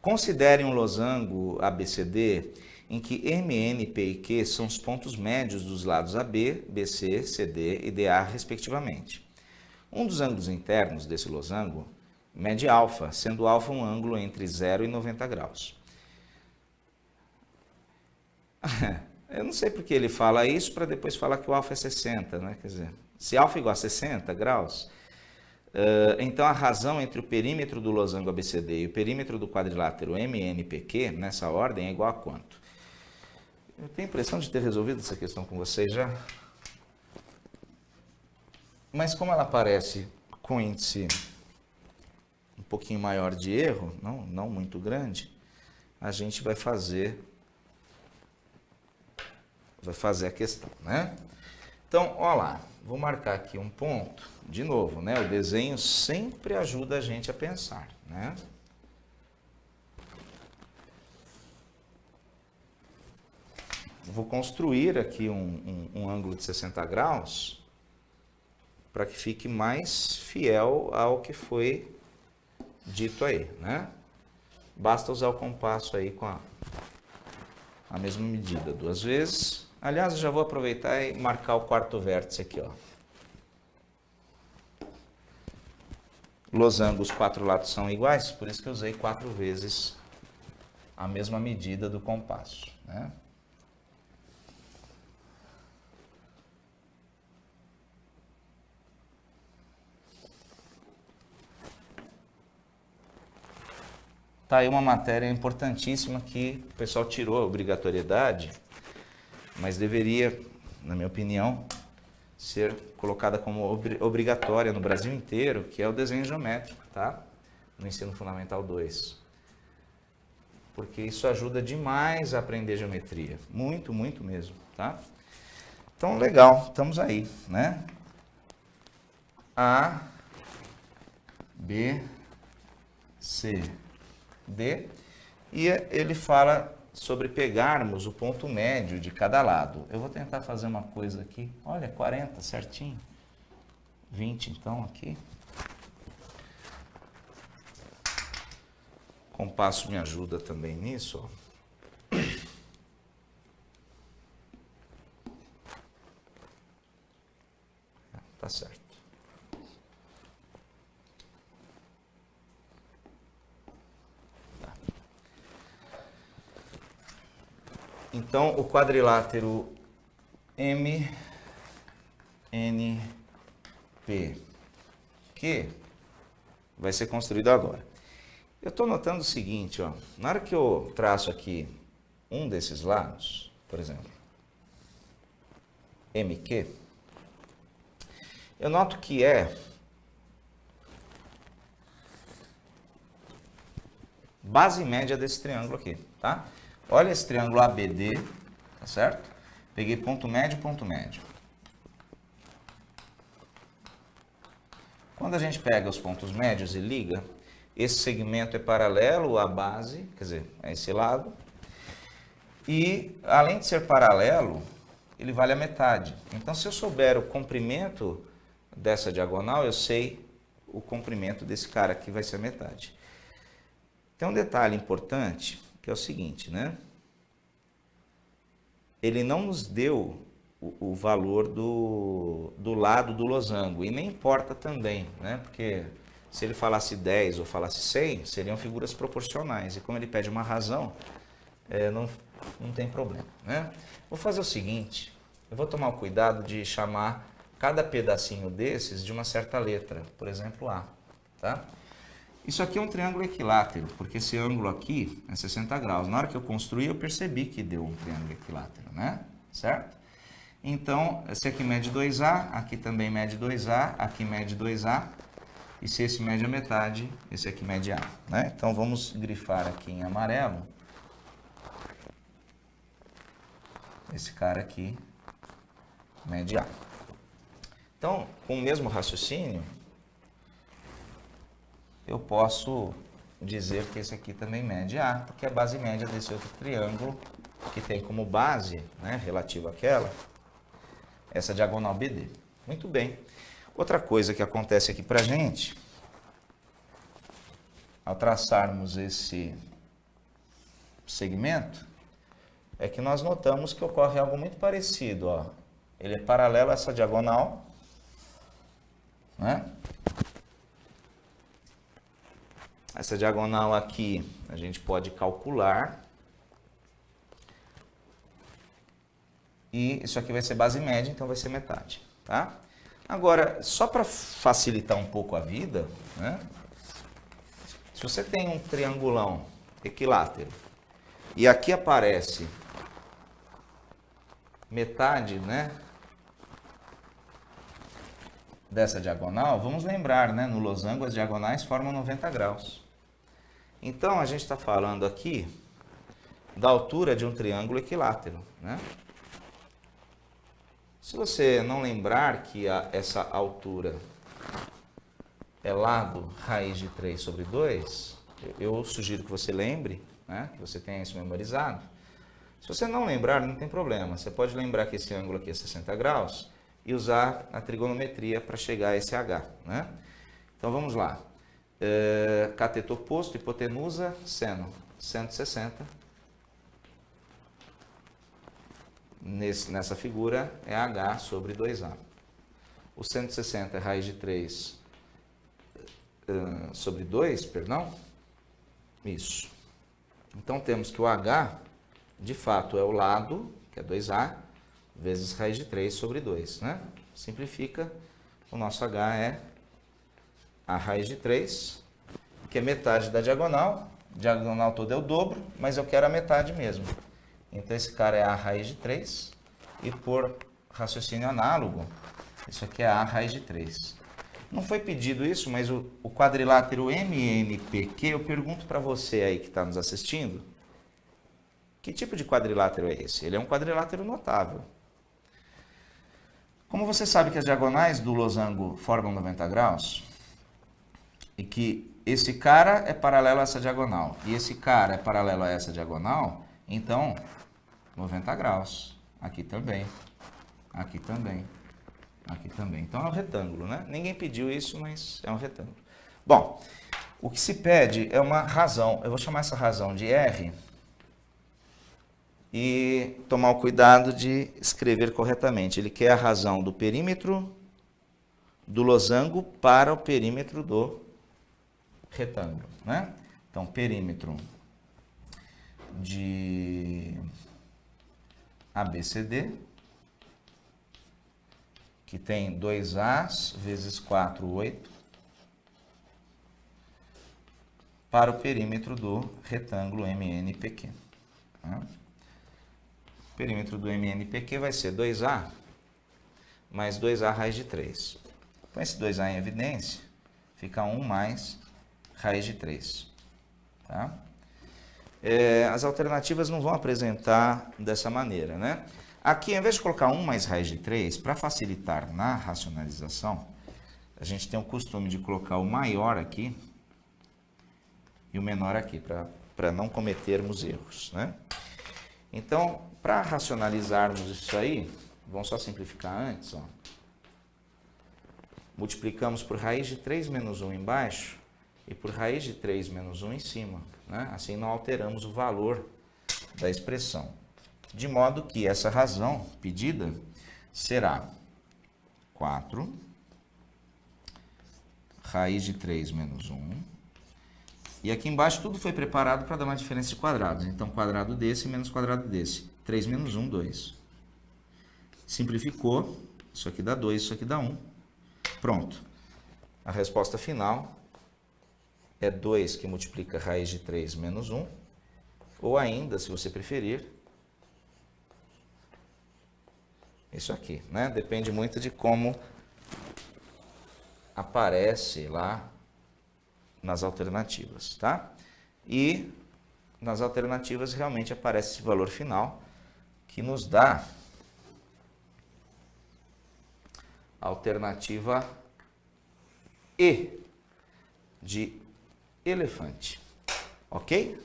Considere um losango ABCD em que MN, P e Q são os pontos médios dos lados AB, BC, CD e DA, respectivamente. Um dos ângulos internos desse losango mede alfa, sendo alfa um ângulo entre 0 e 90 graus. Eu não sei porque ele fala isso para depois falar que o alfa é 60, né? Quer dizer, se alfa é igual a 60 graus, então a razão entre o perímetro do losango ABCD e o perímetro do quadrilátero MNPQ, nessa ordem, é igual a quanto? Eu tenho a impressão de ter resolvido essa questão com vocês já. Mas como ela aparece com índice um pouquinho maior de erro, não muito grande, a gente vai fazer a questão, né? Então, olha lá, vou marcar aqui um ponto, de novo, né? O desenho sempre ajuda a gente a pensar, né? Vou construir aqui um ângulo de 60 graus para que fique mais fiel ao que foi dito aí, né? Basta usar o compasso aí com a mesma medida 2 vezes. Aliás, eu já vou aproveitar e marcar o quarto vértice aqui, ó. Losango, os 4 lados são iguais, por isso que eu usei 4 vezes a mesma medida do compasso, né? Tá aí uma matéria importantíssima que o pessoal tirou a obrigatoriedade, mas deveria, na minha opinião, ser colocada como obrigatória no Brasil inteiro, que é o desenho geométrico, tá? No ensino fundamental 2. Porque isso ajuda demais a aprender geometria. Muito, muito mesmo, tá? Então, legal, estamos aí, né? A, B, C, D, e ele fala sobre pegarmos o ponto médio de cada lado. Eu vou tentar fazer uma coisa aqui. Olha, 40, certinho. 20, então, aqui. O compasso me ajuda também nisso, ó. Tá certo. Então, o quadrilátero MNP, que vai ser construído agora. Eu estou notando o seguinte, ó, na hora que eu traço aqui um desses lados, por exemplo, MQ, eu noto que é base média desse triângulo aqui, tá? Olha esse triângulo ABD, tá certo? Peguei ponto médio, ponto médio. Quando a gente pega os pontos médios e liga, esse segmento é paralelo à base, quer dizer, a esse lado. E, além de ser paralelo, ele vale a metade. Então, se eu souber o comprimento dessa diagonal, eu sei o comprimento desse cara aqui vai ser a metade. Tem um detalhe importante, que é o seguinte, né? Ele não nos deu o valor do lado do losango, e nem importa também, né? Porque se ele falasse 10 ou falasse 100, seriam figuras proporcionais, e como ele pede uma razão, não tem problema, né? Vou fazer o seguinte, eu vou tomar o cuidado de chamar cada pedacinho desses de uma certa letra, por exemplo, A, tá? Isso aqui é um triângulo equilátero, porque esse ângulo aqui é 60 graus. Na hora que eu construí, eu percebi que deu um triângulo equilátero, né? Certo? Então, esse aqui mede 2A, aqui também mede 2A, aqui mede 2A, e se esse mede a metade, esse aqui mede A, né? Então, vamos grifar aqui em amarelo. Esse cara aqui mede A. Então, com o mesmo raciocínio, eu posso dizer que esse aqui também mede A, porque é a base média desse outro triângulo, que tem como base, né, relativa àquela, essa diagonal BD. Muito bem. Outra coisa que acontece aqui pra gente, ao traçarmos esse segmento, é que nós notamos que ocorre algo muito parecido, ó. Ele é paralelo a essa diagonal, né? Essa diagonal aqui a gente pode calcular. E isso aqui vai ser base média, então vai ser metade, tá? Agora, só para facilitar um pouco a vida, né? Se você tem um triangulão equilátero e aqui aparece metade, né, dessa diagonal, vamos lembrar, né, no losango as diagonais formam 90 graus. Então, a gente está falando aqui da altura de um triângulo equilátero, né? Se você não lembrar que essa altura é lado raiz de 3 sobre 2, eu sugiro que você lembre, né, que você tenha isso memorizado. Se você não lembrar, não tem problema. Você pode lembrar que esse ângulo aqui é 60 graus e usar a trigonometria para chegar a esse H, né? Então vamos lá. Cateto oposto, hipotenusa, seno, 160. Nessa figura é H sobre 2A. O 160 é raiz de 3 sobre 2, perdão. Isso. Então temos que o H, de fato, é o lado, que é 2A, vezes raiz de 3 sobre 2, né? Simplifica, o nosso H é a raiz de 3, que é metade da diagonal. Diagonal toda é o dobro, mas eu quero a metade mesmo. Então, esse cara é a raiz de 3, e por raciocínio análogo, isso aqui é a raiz de 3. Não foi pedido isso, mas o quadrilátero MNPQ, eu pergunto para você aí que está nos assistindo, que tipo de quadrilátero é esse? Ele é um quadrilátero notável. Como você sabe que as diagonais do losango formam 90 graus, e que esse cara é paralelo a essa diagonal, e esse cara é paralelo a essa diagonal, então 90 graus. Aqui também. Aqui também. Aqui também. Então é um retângulo, né? Ninguém pediu isso, mas é um retângulo. Bom, o que se pede é uma razão. Eu vou chamar essa razão de R e tomar o cuidado de escrever corretamente. Ele quer a razão do perímetro do losango para o perímetro do retângulo, né? Então, perímetro de ABCD, que tem 2As vezes 4, 8, para o perímetro do retângulo MNPQ. O perímetro do MNPQ vai ser 2A mais 2A raiz de 3. Põe esse 2A em evidência, fica 1 mais raiz de 3. Tá? As alternativas não vão apresentar dessa maneira, né? Aqui, ao invés de colocar 1 mais raiz de 3, para facilitar na racionalização, a gente tem o costume de colocar o maior aqui e o menor aqui, para não cometermos erros, né? Então, para racionalizarmos isso aí, vamos só simplificar antes, ó. Multiplicamos por raiz de 3 menos 1 embaixo e por raiz de 3 menos 1 em cima, né? Assim não alteramos o valor da expressão. De modo que essa razão pedida será 4 raiz de 3 menos 1. E aqui embaixo tudo foi preparado para dar uma diferença de quadrados. Então, quadrado desse menos quadrado desse. 3 menos 1, 2. Simplificou. Isso aqui dá 2, isso aqui dá 1. Pronto. A resposta final é 2 que multiplica raiz de 3 menos 1. Ou ainda, se você preferir, isso aqui, né? Depende muito de como aparece lá nas alternativas, tá? E nas alternativas realmente aparece esse valor final que nos dá a alternativa E de elefante, ok?